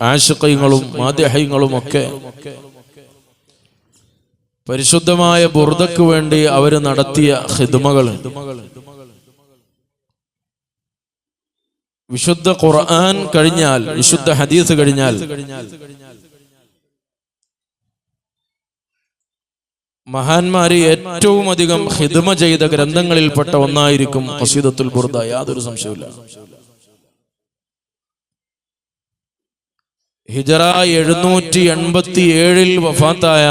ആശിഖീങ്ങളും മാദിഹീങ്ങളും ഒക്കെ പരിശുദ്ധമായ ബുർദക്ക് വേണ്ടി അവർ നടത്തിയ ഖിദ്മകൾ, വിശുദ്ധ ഖുർആൻ കഴിഞ്ഞാൽ, വിശുദ്ധ ഹദീസ് കഴിഞ്ഞാൽ മഹാന്മാര് ഏറ്റവും അധികം ഖിദ്മ ചെയ്ത ഗ്രന്ഥങ്ങളിൽപ്പെട്ട ഒന്നായിരിക്കും ഖസീദത്തുൽ ബുർദ, യാതൊരു സംശയവുമില്ല. ഹിജറ 787 വഫാത്തായ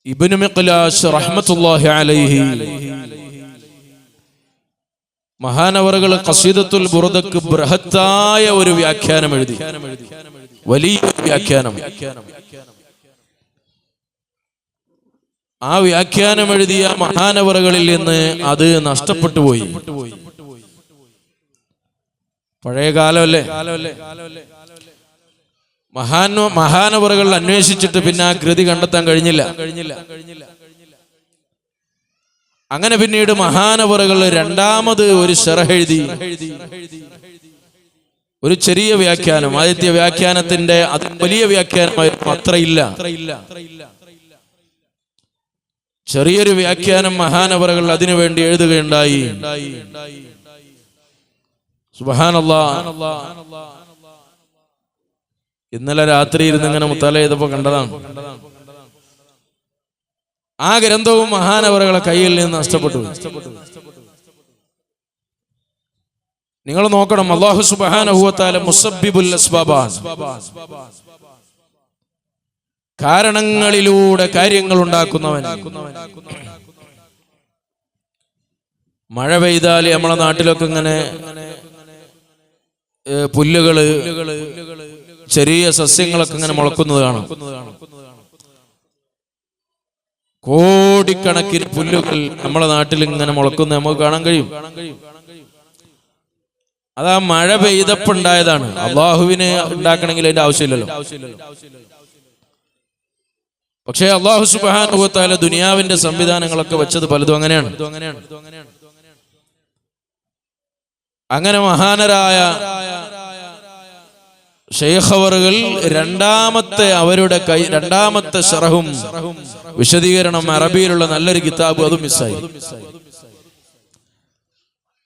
ഇബ്നു മിഖ്ലാസ് റഹ്മത്തുള്ളാഹി അലൈഹി മഹാനവറുകൾ ഖസീദത്തുൽ ബുർദക്ക് ബൃഹത്തായ ഒരു വ്യാഖ്യാനം എഴുതി, വലിയ വ്യാഖ്യാനം. ആ വ്യാഖ്യാനം എഴുതിയ മഹാനവറുകളിൽ നിന്ന് അത് നഷ്ടപ്പെട്ടു പോയി. പഴയ കാലമല്ലേ, മഹാനവറുകൾ അന്വേഷിച്ചിട്ട് പിന്നെ ആ കൃതി കണ്ടെത്താൻ കഴിഞ്ഞില്ല. അങ്ങനെ പിന്നീട് മഹാനവറുകൾ രണ്ടാമത് ഒരു ശറഹ് എഴുതി, ഒരു ചെറിയ വ്യാഖ്യാനം. ആദ്യത്തെ വ്യാഖ്യാനത്തിന്റെ അത് വലിയ വ്യാഖ്യാനമായിരുന്നു, അത്രയില്ല. ചെറിയൊരു വ്യാഖ്യാനം മഹാനവറുകൾ അതിനുവേണ്ടി എഴുതുകയുണ്ടായി. സുബ്ഹാനല്ലാഹ്. ഇന്നലെ രാത്രി ഇരുന്ന് ഇങ്ങനെ മുത്തല ചെയ്തപ്പോ കണ്ടതാണ്. ആ ഗ്രന്ഥവും മഹാനവറുകളെ കയ്യിൽ നിന്ന് നഷ്ടപ്പെട്ടു. നിങ്ങൾ നോക്കണം, അല്ലാഹു സുബ്ഹാനഹു വ തആല മുസബ്ബിബുൽ അസ്ബാബാണ്. കാരണങ്ങളിലൂടെ കാര്യങ്ങൾ ഉണ്ടാക്കുന്നവൻ. മഴ പെയ്താൽ നമ്മളെ നാട്ടിലൊക്കെ ഇങ്ങനെ പുല്ലുകള്, ചെറിയ സസ്യങ്ങളൊക്കെ ഇങ്ങനെ മുളക്കുന്നത് കാണാം. കോടിക്കണക്കിന് പുല്ലുകൾ നമ്മളെ നാട്ടിൽ ഇങ്ങനെ മുളക്കുന്നത് നമുക്ക് കാണാൻ കഴിയും. അതാ മഴ പെയ്തപ്പോണ്ടായതാണ്. അള്ളാഹുവിന് ഉണ്ടാക്കണമെങ്കിൽ അതിന്റെ ആവശ്യമില്ലല്ലോ. പക്ഷേ അള്ളാഹു സുബ്ഹാനഹു വ തആല ദുനിയാവിന്റെ സംവിധാനങ്ങളൊക്കെ വെച്ചത് പലതും അങ്ങനെയാണ്. അങ്ങനെ മഹാനരായ ശൈഖവറുകൾ രണ്ടാമത്തെ ശറഹും വിശദീകരണം അറബിയിലുള്ള നല്ലൊരു കിതാബ് അതും മിസ്സായി.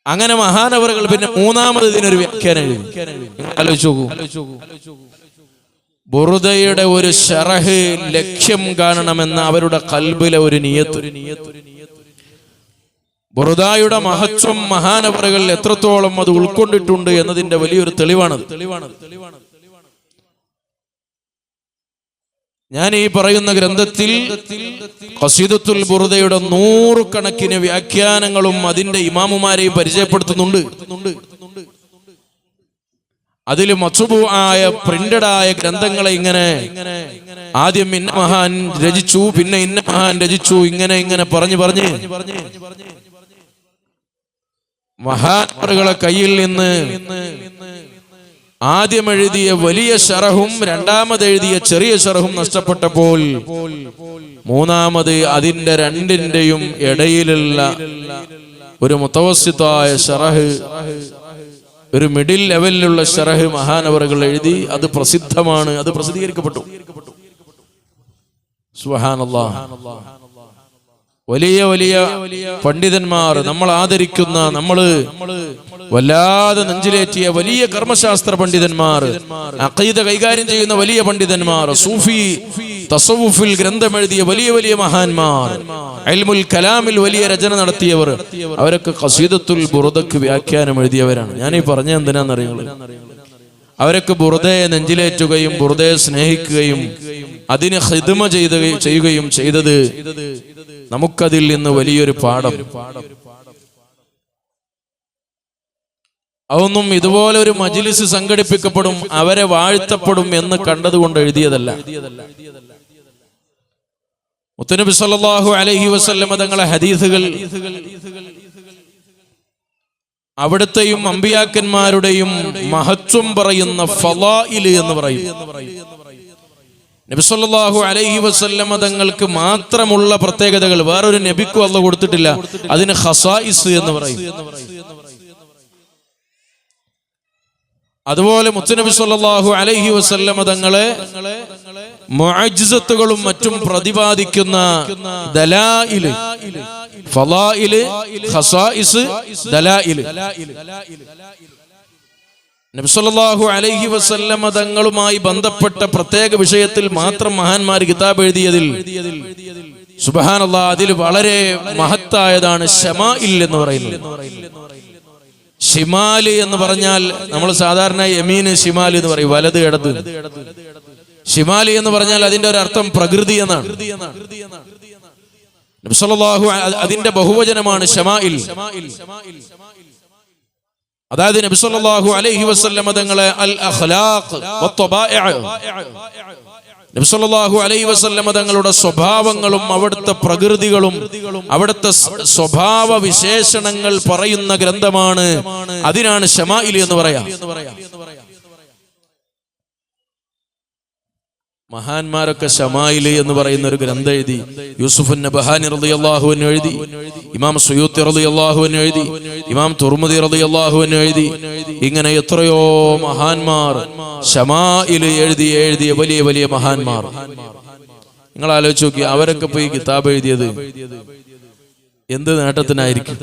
അങ്ങനെ മഹാനവറുകൾ പിന്നെ മൂന്നാമത് ഇതിനൊരു വ്യാഖ്യാനം എഴുതി. ആലോചിച്ചു നോക്കൂ, ബുർദയുടെ ഒരു ശറഹ് ലക്ഷ്യം കാണണമെന്ന അവരുടെ ഖൽബിലെ ഒരു നിയത്ത്. ബുർദയുടെ മഹത്വം മഹാനവറുകൾ എത്രത്തോളം അത് ഉൾക്കൊണ്ടിട്ടുണ്ട് എന്നതിന്റെ വലിയൊരു തെളിവാണത്. ഞാൻ ഈ പറയുന്ന ഗ്രന്ഥത്തിൽ ഖസീദത്തുൽ ബുർദയുടെ 100 കണക്കിന് വ്യാഖ്യാനങ്ങളും അതിന്റെ ഇമാമുമാരെയും പരിചയപ്പെടുത്തുന്നുണ്ട്. അതിൽ മത്ബൂആയ പ്രിന്റഡ് ആയ ഗ്രന്ഥങ്ങളെ ഇങ്ങനെ ആദ്യം ഇന്ന മഹാൻ രചിച്ചു, പിന്നെ ഇന്ന മഹാൻ രചിച്ചു, ഇങ്ങനെ പറഞ്ഞ് മഹാന്മാരുടെ കയ്യിൽ നിന്ന് ആദ്യം എഴുതിയ വലിയ ശറഹും രണ്ടാമത് എഴുതിയ ചെറിയ ശറഹും നഷ്ടപ്പെട്ടപ്പോൾ മൂന്നാമത് അതിന്റെ രണ്ടിന്റെയും ഇടയിലുള്ള ഒരു മുതവസ്സിത്തായ ശറഹ്, ഒരു മിഡിൽ ലെവലിലുള്ള ശറഹ് മഹാനവറുകൾ എഴുതി. അത് പ്രസിദ്ധമാണ്, അത് പ്രസിദ്ധീകരിക്കപ്പെട്ടു. സുബ്ഹാനല്ലാഹ്. വലിയ വലിയ പണ്ഡിതന്മാർ, നമ്മൾ ആദരിക്കുന്ന, നമ്മൾ വല്ലാതെ നെഞ്ചിലേറ്റിയ വലിയ കർമ്മശാസ്ത്ര പണ്ഡിതന്മാർ, അഖീദ കൈകാര്യം ചെയ്യുന്ന വലിയ പണ്ഡിതന്മാർ, സൂഫി തസവുഫിൽ ഗ്രന്ഥം എഴുതിയ വലിയ വലിയ മഹാന്മാർ, ഇൽമുൽ കലാമിൽ വലിയ രചന നടത്തിയവർ, അവരൊക്കെ ഖസീദത്തുൽ ബുർദക്ക് വ്യാഖ്യാനം എഴുതിയവരാണ്. ഞാനീ പറഞ്ഞ എന്തിനാണെന്നറിയുള്ളൂ, അവരൊക്കെ ബുർദയെ നെഞ്ചിലേറ്റുകയും ബുർദയെ സ്നേഹിക്കുകയും അതിന് ഖിദ്മ ചെയ്യുകയും ചെയ്തത് നമുക്കതിൽ നിന്ന് വലിയൊരു പാഠം. അതൊന്നും ഇതുപോലെ ഒരു മജ്ലിസ് സംഘടിപ്പിക്കപ്പെടും, അവരെ വാഴ്ത്തപ്പെടും എന്ന് കണ്ടതുകൊണ്ട് എഴുതിയതല്ല. മുത്തുനബി സല്ലല്ലാഹു അലൈഹി വസല്ലം തങ്ങളെ ഹദീസുകൾ അവിടുത്തെയും അമ്പിയാക്കന്മാരുടെയും മഹത്വം പറയുന്ന ഫളായിൽ എന്ന് പറയും. നബി സല്ലല്ലാഹു അലൈഹി വസല്ലം തങ്ങൾക്ക് മാത്രമുള്ള പ്രത്യേകതകൾ വേറൊരു നബിക്കും അല്ലാഹു കൊടുത്തിട്ടില്ല. അതിന് ഖസായിസ് എന്ന് പറയും. അതുപോലെ മുത്തുനബി സല്ലല്ലാഹു അലൈഹി വസല്ലമ തങ്ങളെ മുഅ്ജിസത്തുകളും മറ്റും പ്രതിപാദിക്കുന്ന ദലായില്, ഫളായില്, ഖസായിസ്, ദലായില്. നബി സല്ലല്ലാഹു അലൈഹി വസല്ലമ തങ്ങളുമായി ബന്ധപ്പെട്ട പ്രത്യേക വിഷയത്തിൽ മാത്രം മഹാന്മാർ കിതാബ് എഴുതിയതിൽ സുബ്ഹാനല്ലാഹ് അതിൽ വളരെ മഹത്തായതാണ് ശമാഇൽ എന്ന് പറയുന്നത്. ഷിമാല് എന്ന് പറഞ്ഞാൽ നമ്മൾ സാധാരണ യമീന് ഷിമാല് എന്ന് പറയും, വലത് ഇടത്. ഷിമാലി എന്ന് പറഞ്ഞാൽ അതിന്റെ ഒരു അർത്ഥം പ്രകൃതി എന്നാണ്. നബി സല്ലല്ലാഹു അതിന്റെ ബഹുവചനമാണ് ശമാഇൽ. അതായത് നബി സല്ലല്ലാഹു അലൈഹി വസല്ലം തങ്ങളെ അൽ അഖ്ലാഖ് വത്വബാഇഅ, നബി സല്ലല്ലാഹു അലൈഹി വസല്ലം തങ്ങളുടെ സ്വഭാവങ്ങളും അവിടുത്തെ പ്രകൃതികളും അവിടുത്തെ സ്വഭാവ വിശേഷണങ്ങൾ പറയുന്ന ഗ്രന്ഥമാണ്. അതിനാണ് ശമാഇൽ എന്ന് പറയാം. മഹാന്മാരൊക്കെ ശമായില് എന്ന് പറയുന്ന ഒരു ഗ്രന്ഥം എഴുതി. യൂസുഫ് നബഹാനി റളിയല്ലാഹു അൻഹു എഴുതി, ഇമാം സുയൂത്തി റളിയല്ലാഹു അൻഹു എഴുതി, ഇമാം തുർമുദി റളിയല്ലാഹു അൻഹു എഴുതി. ഇങ്ങനെ എത്രയോ മഹാന്മാർ ശമായില് എഴുതിയ വലിയ വലിയ മഹാന്മാർ. നിങ്ങൾ ആലോചിച്ച് നോക്കി, അവരൊക്കെ പോയി കിതാബ് എഴുതിയത് എന്ത് നേട്ടത്തിനായിരിക്കും?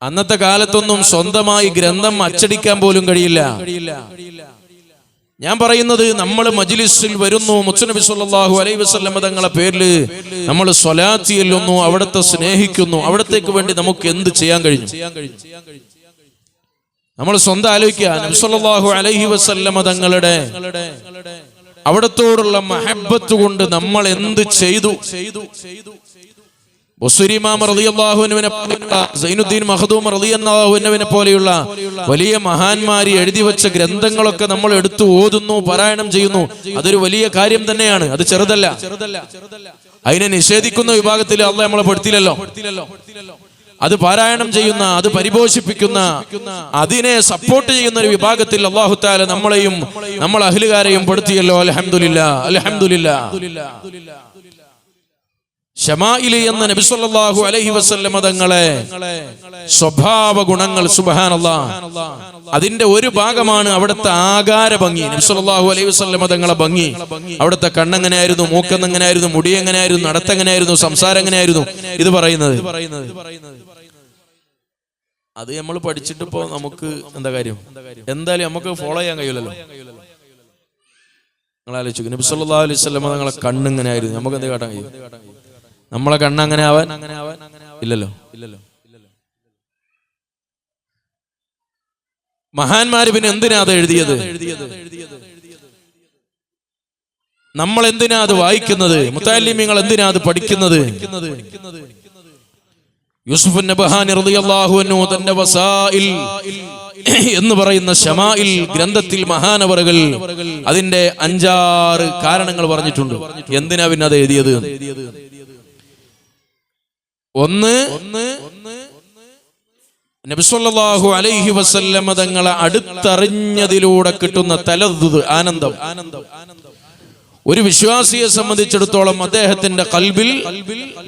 അന്നത്തെ കാലത്തൊന്നും സ്വന്തമായി ഗ്രന്ഥം അച്ചടിക്കാൻ പോലും കഴിയില്ല. ഞാൻ പറയുന്നത്, നമ്മൾ മജ്ലിസിൽ വരുന്നു, മുത്തുനബി സല്ലല്ലാഹു അലൈഹി വസല്ലം തങ്ങളെ പേരിൽ നമ്മൾ സ്വലാത്ത് ചൊല്ലുന്നു, അവിടുത്തെ സ്നേഹിക്കുന്നു. അവിടത്തേക്ക് വേണ്ടി നമുക്ക് എന്ത് ചെയ്യാൻ കഴിഞ്ഞു? നമ്മൾ സ്വന്തം ആലോചിക്കുക. നബി സല്ലല്ലാഹു അലൈഹി വസല്ലം തങ്ങളുടെ അവിടത്തോടുള്ള മഹബ്ബത്ത് കൊണ്ട് നമ്മൾ എന്ത് ചെയ്തു? ബുസ്രി ഇമാം റളിയല്ലാഹു അൻഹുവിനെ, സൈനുദ്ദീൻ മഖ്ദൂം റളിയല്ലാഹു അൻഹുവിനെ പോലെയുള്ള വലിയ മഹാന്മാർ എഴുതി വെച്ച ഗ്രന്ഥങ്ങളൊക്കെ നമ്മൾ എടുത്തു ഓതുന്നു, പാരായണം ചെയ്യുന്നു. അതൊരു വലിയ കാര്യം തന്നെയാണ്, അത് ചെറുതല്ല. അതിനെ നിഷേധിക്കുന്ന വിഭാഗത്തിൽ അല്ലാഹു നമ്മളെ പെടുത്തില്ലല്ലോ. അത് പാരായണം ചെയ്യുന്ന, അത് പരിപോഷിപ്പിക്കുന്ന, അതിനെ സപ്പോർട്ട് ചെയ്യുന്ന ഒരു വിഭാഗത്തിൽ അല്ലാഹു തആല നമ്മളെയും നമ്മൾ അഹ്ലുകാരെയും പെടുത്തിയല്ലോ. അൽഹംദുലില്ലാഹ്, അൽഹംദുലില്ലാഹ്. ശമാഇൽ എന്ന നബി സല്ലല്ലാഹു അലൈഹി വസല്ലം തങ്ങളെ സ്വഭാവ ഗുണങ്ങൾ, സുബ്ഹാനല്ലാഹ്, അതിന്റെ ഒരു ഭാഗമാണ് അവിടുത്തെ ആകാര ഭംഗി. നബി സല്ലല്ലാഹു അലൈഹി വസല്ലം തങ്ങളെ ഭംഗി, അവിടുത്തെ കണ്ണെങ്ങനെയായിരുന്നു, മൂക്കെങ്ങനെയായിരുന്നു, മുടി എങ്ങനെയായിരുന്നു, നടത്തെങ്ങനെയായിരുന്നു, സംസാരം എങ്ങനെയായിരുന്നു, ഇത് പറയുന്നത്. അത് നമ്മൾ പഠിച്ചിട്ടിപ്പോ നമുക്ക് എന്താ കാര്യം? എന്തായാലും നമുക്ക് ഫോളോ ചെയ്യാൻ കഴിയില്ലല്ലോ. നിങ്ങൾ ആലോചിച്ചു, നബി സല്ലല്ലാഹു അലൈഹി വസല്ലം തങ്ങളെ കണ്ണെങ്ങനെയായിരുന്നു, നമുക്ക് എന്താ കാട്ടാൻ കഴിയും? നമ്മളെ കണ്ണ് അങ്ങനെ ആവാൻ ഇല്ലല്ലോ. മഹാന്മാര് പിന്നെ എന്തിനാ അത് എഴുതിയത്? നമ്മൾ എന്തിനാ അത് വായിക്കുന്നത്? മുതഅല്ലിമീങ്ങൾ എന്തിനാ അത് പഠിക്കുന്നത്? യൂസുഫ് നബഹാനി റളിയല്ലാഹു അൻഹു തന്റെ വസായിൽ എന്ന് പറയുന്ന ശമാഇൽ ഗ്രന്ഥത്തിൽ മഹാനവറുകൾ അതിന്റെ 5-6 കാരണങ്ങൾ പറഞ്ഞിട്ടുണ്ട്. എന്തിനാ പിന്നെ അത് എഴുതിയത്? ഒന്ന്, നബി സല്ലല്ലാഹു അലൈഹി വസല്ലം തങ്ങളെ അടുത്തറിഞ്ഞതിലൂടെ കിട്ടുന്ന തലദ്ദുദ്, ആനന്ദം. ഒരു വിശ്വാസിയെ സംബന്ധിച്ചിടത്തോളം അദ്ദേഹത്തിന്റെ ഖൽബിൽ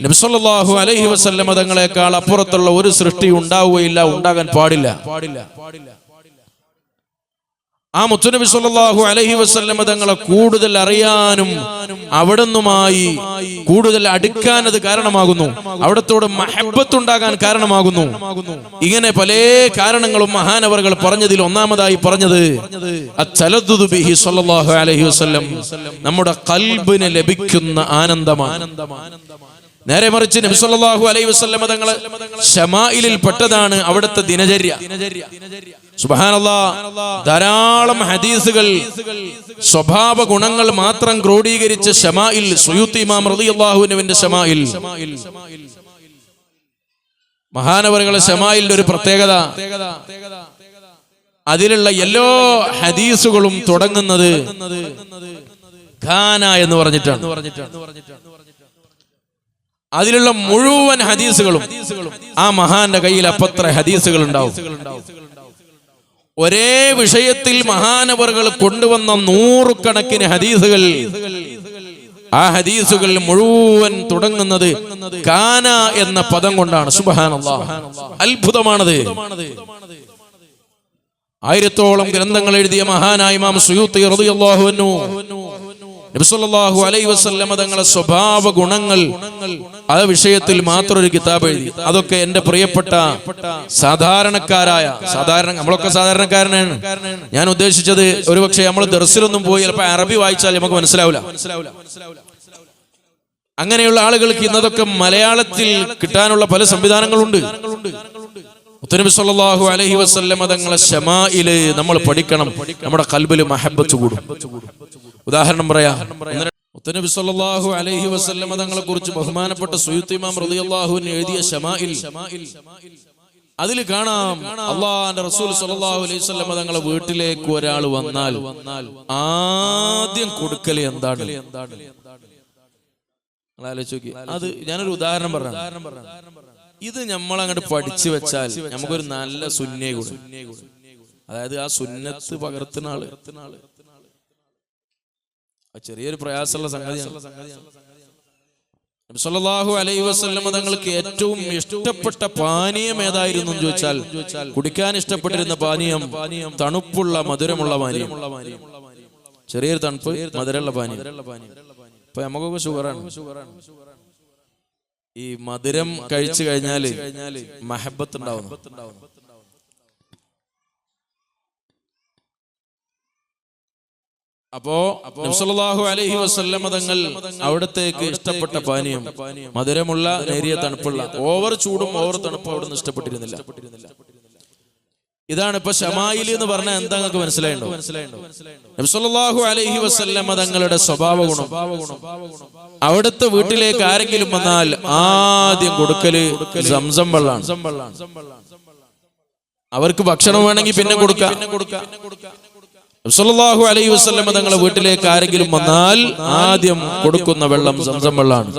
നബി സല്ലല്ലാഹു അലൈഹി വസല്ലം തങ്ങളെക്കാൾ അപ്പുറത്തുള്ള ഒരു സൃഷ്ടി ഉണ്ടാവുകയില്ല, ഉണ്ടാകാൻ പാടില്ല. ആ മുത്തുനബി സല്ലല്ലാഹു അലൈഹി വസല്ലം തങ്ങളെ കൂടുതൽ അറിയാനും അവിടുന്നുമായി കൂടുതൽ അടുക്കാൻ അത് കാരണമാകുന്നു. അവിടത്തോട് മഹബ്ബത്ത് ഉണ്ടാകാൻ കാരണമാകുന്നു. ഇങ്ങനെ പല കാരണങ്ങളും മഹാനവറുകൾ പറഞ്ഞതിൽ ഒന്നാമതായി പറഞ്ഞത് അത്തലദ്ദുദു ബിഹി സല്ലല്ലാഹു അലൈഹി വസല്ലം, നമ്മുടെ ഖൽബിന് ലഭിക്കുന്ന ആനന്ദമാണ്. നേരെ മറിച്ച് നബി സല്ലല്ലാഹു അലൈഹി വസല്ലം തങ്ങളെ ശമാഇലിൽ പെട്ടതാണ് അവിടുത്തെ ദിനചര്യ. സുബ്ഹാനല്ലാഹ്, ധാരാളം ഹദീസുകൾ സ്വഭാവ ഗുണങ്ങൾ മാത്രം ക്രോഡീകരിച്ച ശമാഇൽ, സുയൂത്തി ഇമാം റളിയല്ലാഹു അൻഹുവിന്റെ ശമാഇൽ, മഹാനവറുകളെ ശമാഇലിന്റെ ഒരു പ്രത്യേകത, അതിലുള്ള എല്ലാ ഹദീസുകളും തുടങ്ങുന്നത് ഖാന എന്ന് പറഞ്ഞിട്ടാണ്. അതിലുള്ള മുഴുവൻ ഹദീസുകളും ആ മഹാന്റെ കയ്യിൽ അപ്പത്ര ഹദീസുകൾ ഉണ്ടാവും. ഒരേ വിഷയത്തിൽ മഹാനവറുകൾ കൊണ്ടുവന്ന 100 കണക്കിന് ഹദീസുകൾ, ആ ഹദീസുകൾ മുഴുവൻ തുടങ്ങുന്നത് കാന എന്ന പദം കൊണ്ടാണ്. സുബ്ഹാനല്ലാഹ്, അത്ഭുതമാണത്. 1000-ഓളം ഗ്രന്ഥങ്ങൾ എഴുതിയ മഹാനായ ഇമാം സുയൂത്തി റളിയല്ലാഹു അൻഹു നബി സല്ലല്ലാഹു അലൈഹി വസല്ലം തങ്ങളുടെ സ്വഭാവ ഗുണങ്ങൾ ആ വിഷയത്തിൽ മാത്രം ഒരു കിതാബ് എഴുതി. അതൊക്കെ എന്റെ പ്രിയപ്പെട്ട സാധാരണക്കാരായ നമ്മളൊക്കെ സാധാരണക്കാരനാണ്. ഞാൻ ഉദ്ദേശിച്ചത് ഒരുപക്ഷെ നമ്മൾ ദർസിലൊന്നും പോയി ചിലപ്പോൾ അറബി വായിച്ചാൽ നമുക്ക് മനസ്സിലാവില്ല. അങ്ങനെയുള്ള ആളുകൾക്ക് ഇന്നതൊക്കെ മലയാളത്തിൽ കിട്ടാനുള്ള പല സംവിധാനങ്ങളുണ്ട്. മുത്തനബി സല്ലല്ലാഹു അലൈഹി വസല്ലം തങ്ങളെ ശമാഇല് നമ്മൾ പഠിക്കണം. നമ്മുടെ ഖൽബിൽ മഹബ്ബത്ത് കൂടും. ഉദാഹരണം പറയാം. മുത്തനബി സല്ലല്ലാഹു അലൈഹി വസല്ലം തങ്ങളെ കുറിച്ച് ബഹുമാനപ്പെട്ട സുയൂത്തി ഇമാം റളിയല്ലാഹു അൻഹു എഴുതിയ ശമാഇൽ, അതിൽ കാണാം അല്ലാഹുവിന്റെ റസൂൽ സല്ലല്ലാഹു അലൈഹി വസല്ലം തങ്ങളെ വീട്ടിലേക്ക് ഒരാൾ വന്നാൽ ആദ്യം കൊടുക്കൽ എന്താണ്? അത് ഞാനൊരു ഉദാഹരണം പറഞ്ഞു. ഇത് നമ്മൾ അങ്ങോട്ട് പഠിച്ചു വെച്ചാൽ നമുക്കൊരു നല്ല സുന്നയെ കൂടും. അതായത് ആ സുന്നത്ത് പകർത്തുന്ന ആള് ചെറിയൊരു പ്രയാസമുള്ള സംഗതിയാണ്. നബി സല്ലല്ലാഹു അലൈഹി വസല്ലം തങ്ങൾക്ക് ഏറ്റവും ഇഷ്ടപ്പെട്ട പാനീയം ഏതായിരുന്നു എന്ന് ചോദിച്ചാൽ, കുടിക്കാൻ ഇഷ്ടപ്പെട്ടിരുന്ന പാനീയം തണുപ്പുള്ള മധുരമുള്ള പാനീയം. ചെറിയൊരു തണുപ്പ് മധുരമുള്ള പാനീയം. ഇപ്പൊ നമുക്കൊക്കെ ഷുഗറാണ്. ഈ മധുരം കഴിച്ചു കഴിഞ്ഞാല് മഹബത്ത് ഉണ്ടാവുന്നു. അപ്പോ നബി സല്ലല്ലാഹു അലൈഹി വസല്ലം തങ്ങൾ അവിടത്തേക്ക് ഇഷ്ടപ്പെട്ട പാനീയം മധുരമുള്ള നേരിയ തണുപ്പുള്ള, ഓവർ ചൂടും ഓവർ തണുപ്പും അവിടെ നിന്ന് ഇഷ്ടപ്പെട്ടിരുന്നില്ല. ഇതാണ് ഇപ്പൊ ശമായില് എന്ന് പറഞ്ഞാൽ എന്താ നിങ്ങൾക്ക് മനസ്സിലായിണ്ടോ? നബി സല്ലല്ലാഹു അലൈഹി വസല്ലം തങ്ങളുടെ സ്വഭാവ ഗുണം. അവിടുത്തെ വീട്ടിലേക്ക് ആരെങ്കിലും വന്നാൽ ആദ്യം കൊടുക്കല് സംസം വെള്ളമാണ്. അവർക്ക് ഭക്ഷണം വേണമെങ്കിൽ പിന്നെ കൊടുക്കാം. നബി സല്ലല്ലാഹു അലൈഹി വസല്ലം തങ്ങളുടെ വീട്ടിലേക്ക് ആരെങ്കിലും വന്നാൽ ആദ്യം കൊടുക്കുന്ന വെള്ളം സംസം വെള്ളമാണ്.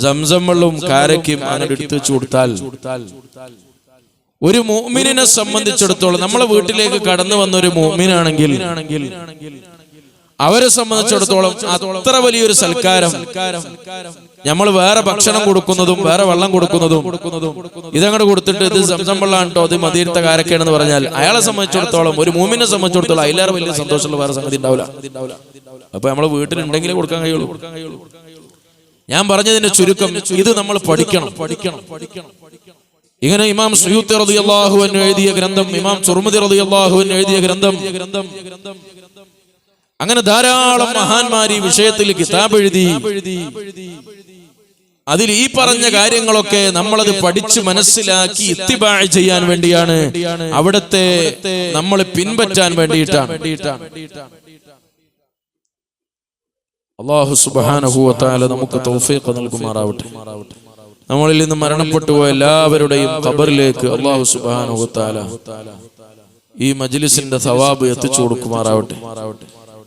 സംസം വെള്ളവും കാരക്കും അങ്ങനെ എടുത്തു വെച്ച് കൊടുത്താൽ, ഒരു മുഅ്മിനിനെ സംബന്ധിച്ചിടത്തോളം നമ്മളെ വീട്ടിലേക്ക് കടന്നു വന്ന ഒരു മുഅ്മിനാണെങ്കിൽ അവരെ സംബന്ധിച്ചിടത്തോളം അത്ര വലിയൊരു സൽക്കാരം. നമ്മൾ വേറെ ഭക്ഷണം കൊടുക്കുന്നതും വേറെ വെള്ളം കൊടുക്കുന്നതും ഇതങ്ങോട്ട് കൊടുത്തിട്ട് ഇത് സംസം വെള്ളമാണ് കേട്ടോ, ഇത് മദീനത്തെ കാരക്കയാണെന്ന് പറഞ്ഞാൽ അയാളെ സംബന്ധിച്ചിടത്തോളം, ഒരു മുഅ്മിനെ സംബന്ധിച്ചിടത്തോളം അതിലേറെ വലിയ സന്തോഷമുള്ള വേറെ സംഗതി ഉണ്ടാവില്ല. അപ്പൊ നമ്മളെ വീട്ടിലുണ്ടെങ്കിലേ കൊടുക്കാൻ കഴിയുള്ളൂ. ഞാൻ പറഞ്ഞതിന്റെ ചുരുക്കം, ഇത് നമ്മൾ പഠിക്കണം. ഇങ്ങനെ ഇമാം സുയൂത്തി റളിയല്ലാഹു അൻഹു എഴുതിയ ഗ്രന്ഥം, ഇമാം തുർമുദി റളിയല്ലാഹു അൻഹു എഴുതിയ ഗ്രന്ഥം, അങ്ങനെ ധാരാളം മഹാന്മാർ ഈ വിഷയത്തിൽ കിതാബ് എഴുതി. അതിൽ ഈ പറഞ്ഞ കാര്യങ്ങളൊക്കെ നമ്മളത് പഠിച്ച് മനസ്സിലാക്കി ഇത്തിബാ ചെയ്യാൻ വേണ്ടിയാണ്, അവിടത്തെ നമ്മൾ പിൻപറ്റാൻ വേണ്ടിയിട്ടാണ്. അല്ലാഹു സുബ്ഹാനഹു വ തആല നമുക്ക് തൗഫീഖ് നൽകുമാറാവട്ടെ. നമ്മളിൽ നിന്ന് മരണപ്പെട്ടു പോയ എല്ലാവരുടെയും ഖബറിലേക്ക് അല്ലാഹു സുബ്ഹാനഹു വ തആല ഈ മജ്ലിസിന്റെ സവാബ് എത്തിച്ചു കൊടുക്കുമാറാവട്ടെ.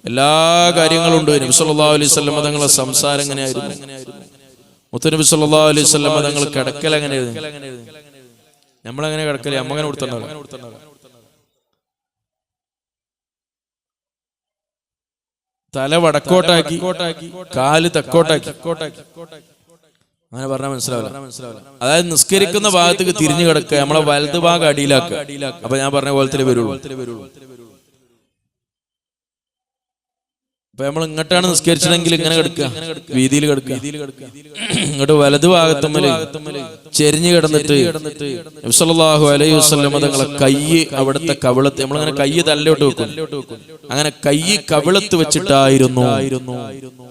എല്ലാ കാര്യങ്ങളും ഉണ്ട്. നബി സല്ലല്ലാഹു അലൈഹി വസല്ലം തങ്ങളുടെ സംസാരം എങ്ങനെയായിരുന്നു? മുത്തനബി സല്ലല്ലാഹു അലൈഹി വസല്ലം തങ്ങൾ കിടക്കൽ എങ്ങനെയായിരുന്നു? നമ്മളെങ്ങനെ കിടക്കല്? അമ്മങ്ങനെ കൊടുത്തിട്ടുണ്ടല്ലോ. തല വടക്കോട്ടാക്കി കാല് തെക്കോട്ടാക്കി, അങ്ങനെ പറഞ്ഞാൽ മനസ്സിലാവില്ല. അതായത് നിസ്കരിക്കുന്ന ഭാഗത്തേക്ക് തിരിഞ്ഞു കിടക്കുക, നമ്മളെ വലത് ഭാഗം അടിയിലാക്കുക. അപ്പൊ ഞാൻ പറഞ്ഞ പോലത്തെ വരുള്ളൂ. അപ്പൊ നമ്മൾ ഇങ്ങോട്ടാണ് നിസ്കരിച്ചതെങ്കിൽ ഇങ്ങനെ കിടക്കുക, വീതിയിൽ കിടക്കുക. ഇങ്ങോട്ട് വലതു ഭാഗത്തുമ്മല് ചെരിഞ്ഞു കിടന്നിട്ട് നബി സല്ലല്ലാഹു അലൈഹി വസല്ലം തങ്ങളെ കൈ അവിടുത്തെ കവിളത്ത്, നമ്മളിങ്ങനെ കൈ തലയിലോട്ട് വെക്കും, അങ്ങനെ കൈ കവിളത്ത് വെച്ചിട്ടായിരുന്നു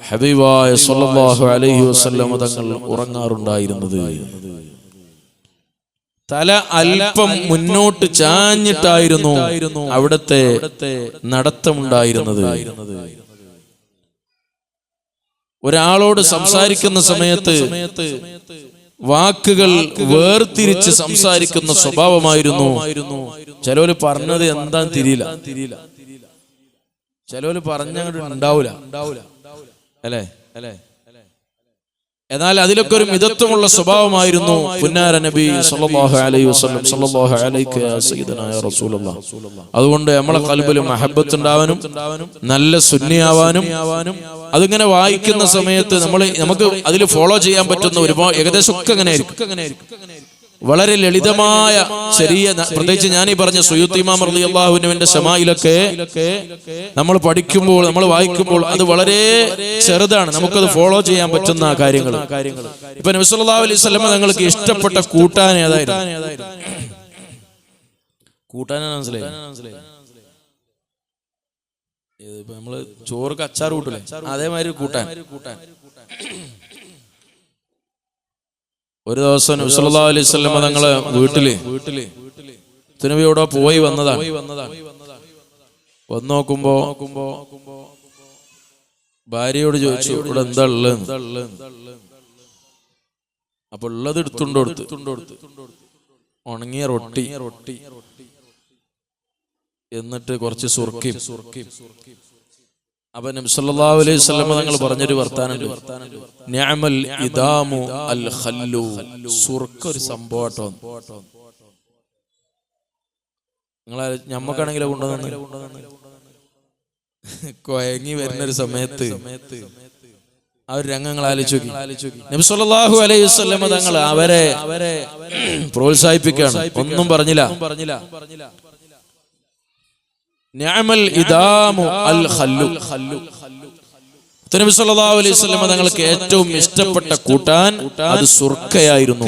ഹബീബായ സല്ലല്ലാഹു അലൈഹി വസല്ലം തങ്ങൾ ഉറങ്ങാറുണ്ടായിരുന്നത്. തല അല്പം മുന്നോട്ട് ചാഞ്ഞിട്ടായിരുന്നു അവിടുത്തെ നടത്തമുണ്ടായിരുന്നത്. ഒരാളോട് സംസാരിക്കുന്ന സമയത്ത് വാക്കുകൾ വേർതിരിച്ച് സംസാരിക്കുന്ന സ്വഭാവമായിരുന്നു. ചിലവര് പറഞ്ഞത് എന്താന്ന് തിരിയില്ല, ചിലവര് പറഞ്ഞങ്ങോട്ട് ഉണ്ടാവൂല അല്ലേ. എന്നാൽ അതിലൊക്കെ ഒരു മിതത്വമുള്ള സ്വഭാവമായിരുന്നു പുന്നാര നബി സല്ലല്ലാഹു അലൈഹി വസല്ലം. സല്ലല്ലാഹു അലൈക യാ സയ്യിദനാ യാ റസൂലല്ലാഹ്. അതുകൊണ്ട് നമ്മളെ ഖൽബിൽ മഹബ്ബത്ത് ഉണ്ടാവാനും നല്ല സുന്നിയാവാനും, അതിങ്ങനെ വായിക്കുന്ന സമയത്ത് നമുക്ക് അതിൽ ഫോളോ ചെയ്യാൻ പറ്റുന്ന ഒരുപാട്, ഏകദേശം ഒക്കെ അങ്ങനെ ആയിരിക്കും. വളരെ ലളിതമായ ചെറിയ, പ്രത്യേകിച്ച് ഞാൻ ഈ പറഞ്ഞ സുയൂത്തി ഇമാം റളിയല്ലാഹു അൻഹുവിന്റെ ശമായിലൊക്കെ നമ്മൾ പഠിക്കുമ്പോൾ, നമ്മൾ വായിക്കുമ്പോൾ അത് വളരെ ചെറുതാണ്, നമുക്കത് ഫോളോ ചെയ്യാൻ പറ്റുന്ന കാര്യങ്ങൾ. ഇപ്പൊ നബി സല്ലല്ലാഹു അലൈഹി വസല്ലം തങ്ങൾക്ക് ഇഷ്ടപ്പെട്ട കൂട്ടാൻ ഏതായിരുന്നു? കൂട്ടാൻ മനസ്സിലായി? ഇപ്പൊ നമ്മള് ചോർക്ക് അച്ചാർ കൂട്ടില്ലേ, അതേമാതിരി കൂട്ടാൻ. ഒരു ദിവസം നബി സല്ലല്ലാഹു അലൈഹി വസല്ലം തങ്ങളെ വീട്ടില് നബിയോടെ പോയി വന്നതാണ്. വന്ന് നോക്കുമ്പോ ഭാര്യയോട് ചോദിച്ചു, ഇവിടെ എന്താ ഉള്ളത്? അപ്പൊ ഉള്ളത് എടുത്തുകൊടുത്ത്, ഉണങ്ങിയ റൊട്ടി, എന്നിട്ട് കുറച്ച് സുർക്കി. അപ്പൊ നബി സല്ലല്ലാഹു അലൈഹി വസല്ലം തങ്ങൾ പറഞ്ഞൊരു വർത്താനുണ്ട്, നിഅമൽ ഇദാമു അൽ ഖല്ലു. സുർക്ക ഒരു സംഭവട്ടോ. നിങ്ങളെ ഞമ്മക്കാണെങ്കിലോ കൊണ്ടുവന്ന് കൊയങ്ങി വരുന്നൊരു സമയത്ത് ആ ഒരു രംഗങ്ങൾ ആലോചിച്ചു. നബി സല്ലല്ലാഹു അലൈഹി വസല്ലം തങ്ങൾ അവരെ പ്രോത്സാഹിപ്പിക്കുകയാണ്. ഒന്നും പറഞ്ഞില്ല. നിഅമൽ ഇദാമു അൽ ഖല്ലു. നബി സല്ലല്ലാഹു അലൈഹി വസല്ലം തങ്ങൾക്ക് ഏറ്റവും ഇഷ്ടപ്പെട്ട കൂട്ടാൻ അത് സുർക്കയായിരുന്നു.